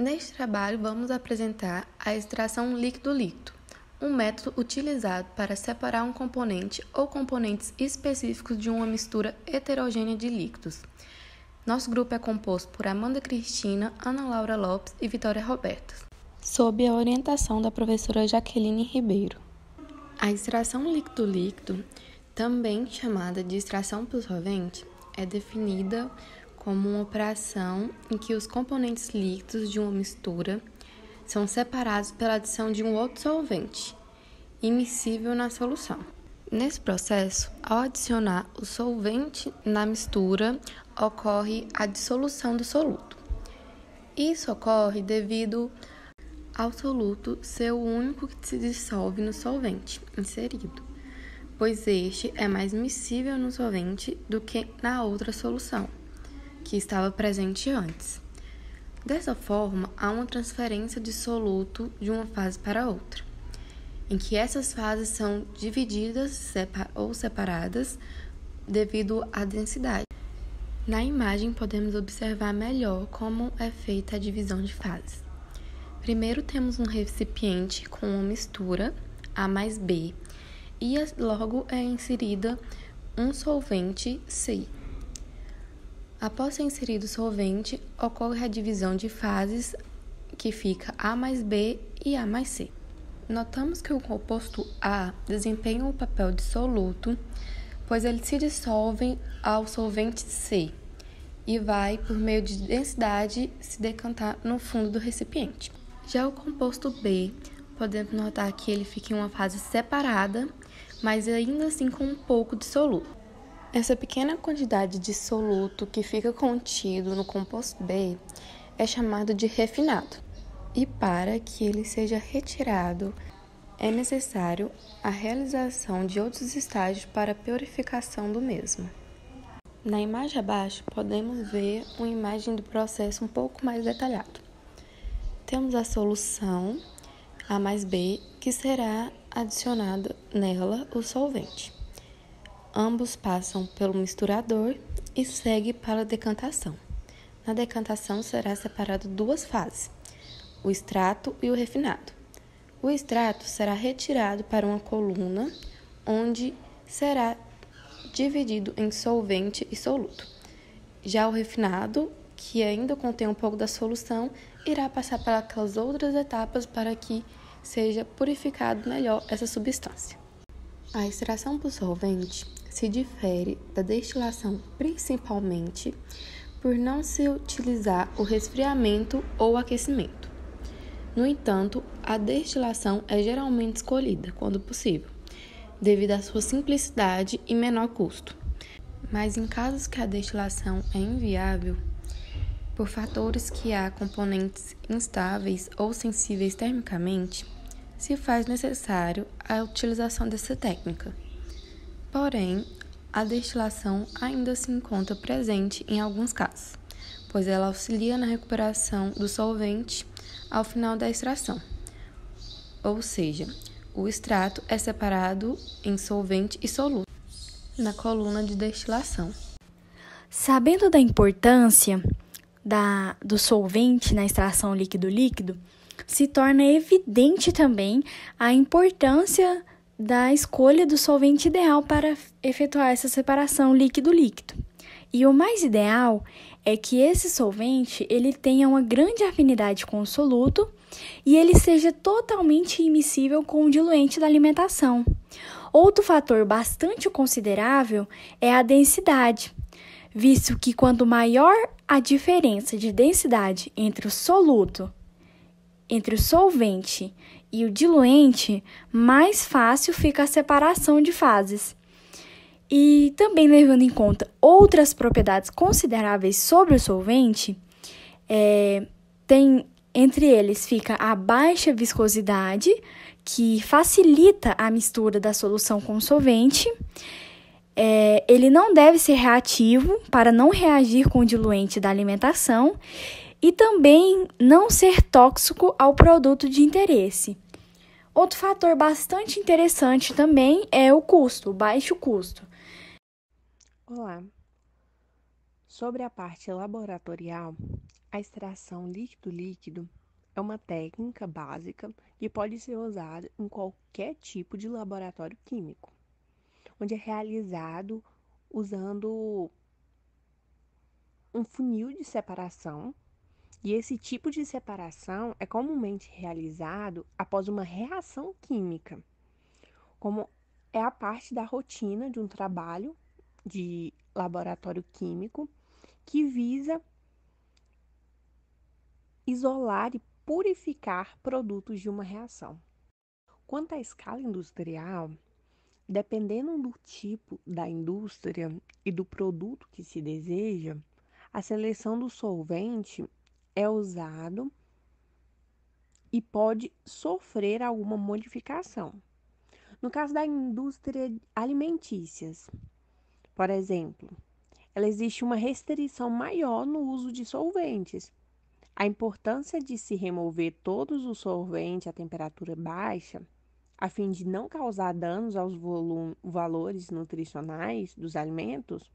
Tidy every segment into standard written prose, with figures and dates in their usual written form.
Neste trabalho, vamos apresentar a extração líquido-líquido, um método utilizado para separar um componente ou componentes específicos de uma mistura heterogênea de líquidos. Nosso grupo é composto por Amanda Cristina, Ana Laura Lopes e Vitória Roberta, sob a orientação da professora Jaqueline Ribeiro. A extração líquido-líquido, também chamada de extração por solvente, é definida como uma operação em que os componentes líquidos de uma mistura são separados pela adição de um outro solvente, imiscível na solução. Nesse processo, ao adicionar o solvente na mistura, ocorre a dissolução do soluto. Isso ocorre devido ao soluto ser o único que se dissolve no solvente inserido, pois este é mais miscível no solvente do que na outra solução, que estava presente antes. Dessa forma, há uma transferência de soluto de uma fase para outra, em que essas fases são divididas ou separadas devido à densidade. Na imagem, podemos observar melhor como é feita a divisão de fases. Primeiro, temos um recipiente com uma mistura A mais B e logo é inserida um solvente C. Após ser inserido o solvente, ocorre a divisão de fases, que fica A mais B e A mais C. Notamos que o composto A desempenha o papel de soluto, pois ele se dissolve ao solvente C e vai, por meio de densidade, se decantar no fundo do recipiente. Já o composto B, podemos notar que ele fica em uma fase separada, mas ainda assim com um pouco de soluto. Essa pequena quantidade de soluto que fica contido no composto B é chamado de refinado. E para que ele seja retirado, é necessário a realização de outros estágios para a purificação do mesmo. Na imagem abaixo, podemos ver uma imagem do processo um pouco mais detalhado. Temos a solução A mais B, que será adicionado nela o solvente. Ambos passam pelo misturador e segue para a decantação. Na decantação será separado duas fases, o extrato e o refinado. O extrato será retirado para uma coluna, onde será dividido em solvente e soluto. Já o refinado, que ainda contém um pouco da solução, irá passar para aquelas outras etapas para que seja purificado melhor essa substância. A extração por solvente se difere da destilação principalmente por não se utilizar o resfriamento ou aquecimento. No entanto, a destilação é geralmente escolhida, quando possível, devido à sua simplicidade e menor custo. Mas em casos que a destilação é inviável, por fatores que há componentes instáveis ou sensíveis termicamente, se faz necessário a utilização dessa técnica. Porém, a destilação ainda se encontra presente em alguns casos, pois ela auxilia na recuperação do solvente ao final da extração. Ou seja, o extrato é separado em solvente e soluto na coluna de destilação. Sabendo da importância do solvente na extração líquido-líquido, se torna evidente também a importância da escolha do solvente ideal para efetuar essa separação líquido-líquido. E o mais ideal é que esse solvente ele tenha uma grande afinidade com o soluto e ele seja totalmente immiscível com o diluente da alimentação. Outro fator bastante considerável é a densidade, visto que quanto maior a diferença de densidade entre o solvente e o diluente, mais fácil fica a separação de fases. E também levando em conta outras propriedades consideráveis sobre o solvente, entre eles fica a baixa viscosidade, que facilita a mistura da solução com o solvente. Ele não deve ser reativo para não reagir com o diluente da alimentação e também não ser tóxico ao produto de interesse. Outro fator bastante interessante também é o custo, o baixo custo. Olá, Sobre a parte laboratorial, a extração líquido-líquido é uma técnica básica que pode ser usada em qualquer tipo de laboratório químico, onde é realizado usando um funil de separação, e esse tipo de separação é comumente realizado após uma reação química, como é a parte da rotina de um trabalho de laboratório químico que visa isolar e purificar produtos de uma reação. Quanto à escala industrial, dependendo do tipo da indústria e do produto que se deseja, a seleção do solvente é usado e pode sofrer alguma modificação. No caso da indústria alimentícias, por exemplo, ela existe uma restrição maior no uso de solventes. A importância de se remover todos os solventes a temperatura baixa, a fim de não causar danos aos valores nutricionais dos alimentos,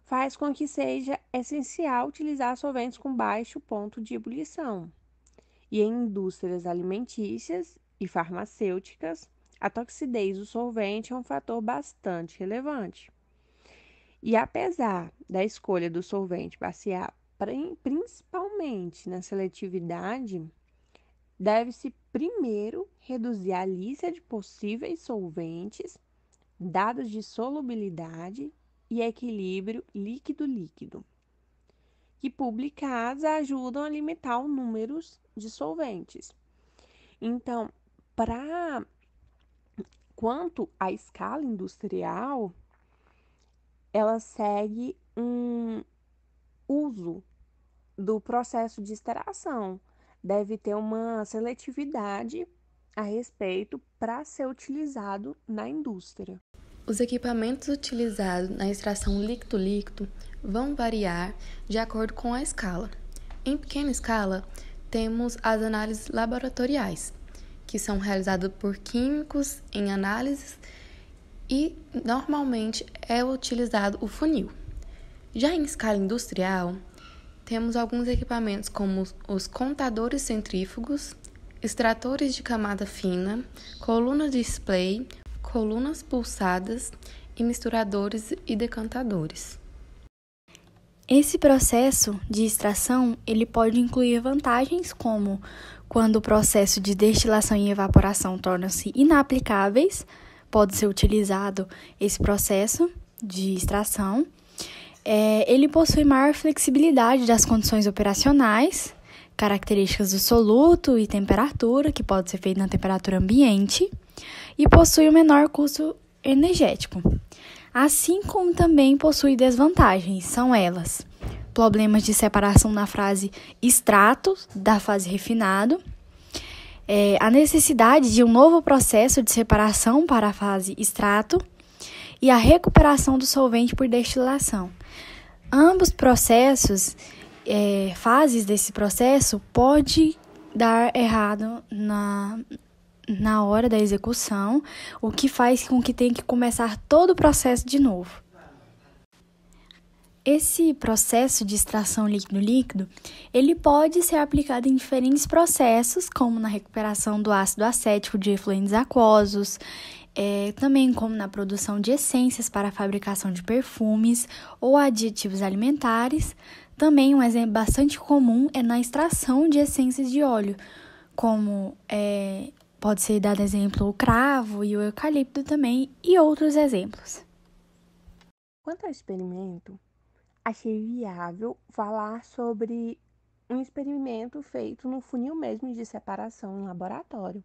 faz com que seja essencial utilizar solventes com baixo ponto de ebulição. E em indústrias alimentícias e farmacêuticas, a toxidez do solvente é um fator bastante relevante. E apesar da escolha do solvente basear principalmente na seletividade, deve-se primeiro reduzir a lista de possíveis solventes, dados de solubilidade e equilíbrio líquido-líquido, que publicados ajudam a limitar o número de solventes. Então, quanto à escala industrial, ela segue um uso do processo de extração. Deve ter uma seletividade a respeito para ser utilizado na indústria. Os equipamentos utilizados na extração líquido-líquido vão variar de acordo com a escala. Em pequena escala, temos as análises laboratoriais, que são realizadas por químicos em análises e normalmente é utilizado o funil. Já em escala industrial, temos alguns equipamentos como os contadores centrífugos, extratores de camada fina, colunas de display, colunas pulsadas e misturadores e decantadores. Esse processo de extração, ele pode incluir vantagens como quando o processo de destilação e evaporação tornam-se inaplicáveis, pode ser utilizado esse processo de extração. Ele possui maior flexibilidade das condições operacionais, características do soluto e temperatura, que pode ser feito na temperatura ambiente, e possui o menor custo energético. Assim como também possui desvantagens, são elas: problemas de separação na fase extrato da fase refinado, a necessidade de um novo processo de separação para a fase extrato e a recuperação do solvente por destilação. Ambos processos, fases desse processo, pode dar errado na hora da execução, o que faz com que tenha que começar todo o processo de novo. Esse processo de extração líquido-líquido, ele pode ser aplicado em diferentes processos, como na recuperação do ácido acético de efluentes aquosos, também como na produção de essências para a fabricação de perfumes ou aditivos alimentares. Também um exemplo bastante comum é na extração de essências de óleo, como pode ser dado exemplo o cravo e o eucalipto também, e outros exemplos. Quanto ao experimento, achei viável falar sobre um experimento feito no funil mesmo de separação em laboratório,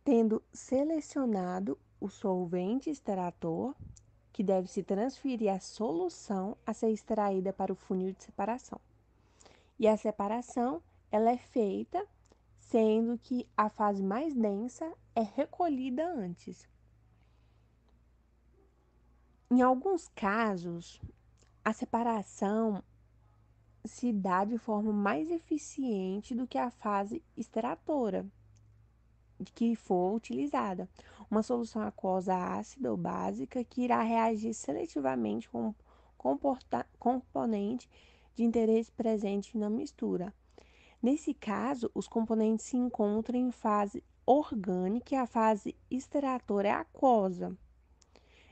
tendo selecionado o solvente extrator, que deve se transferir a solução a ser extraída para o funil de separação. E a separação, ela é feita sendo que a fase mais densa é recolhida antes. Em alguns casos, a separação se dá de forma mais eficiente do que a fase extratora que for utilizada. Uma solução aquosa ácida ou básica que irá reagir seletivamente com componente de interesse presente na mistura. Nesse caso, os componentes se encontram em fase orgânica e a fase extratora é aquosa.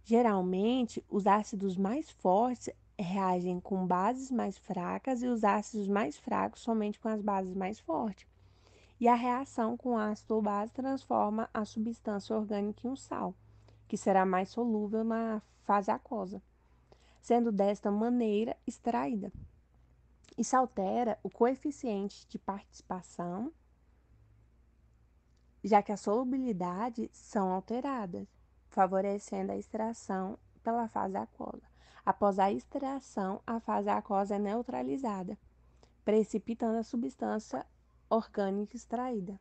Geralmente, os ácidos mais fortes reagem com bases mais fracas e os ácidos mais fracos somente com as bases mais fortes. E a reação com ácido ou base transforma a substância orgânica em um sal, que será mais solúvel na fase aquosa, sendo desta maneira extraída. Isso altera o coeficiente de participação, já que as solubilidades são alteradas, favorecendo a extração pela fase aquosa. Após a extração, a fase aquosa é neutralizada, precipitando a substância orgânica extraída.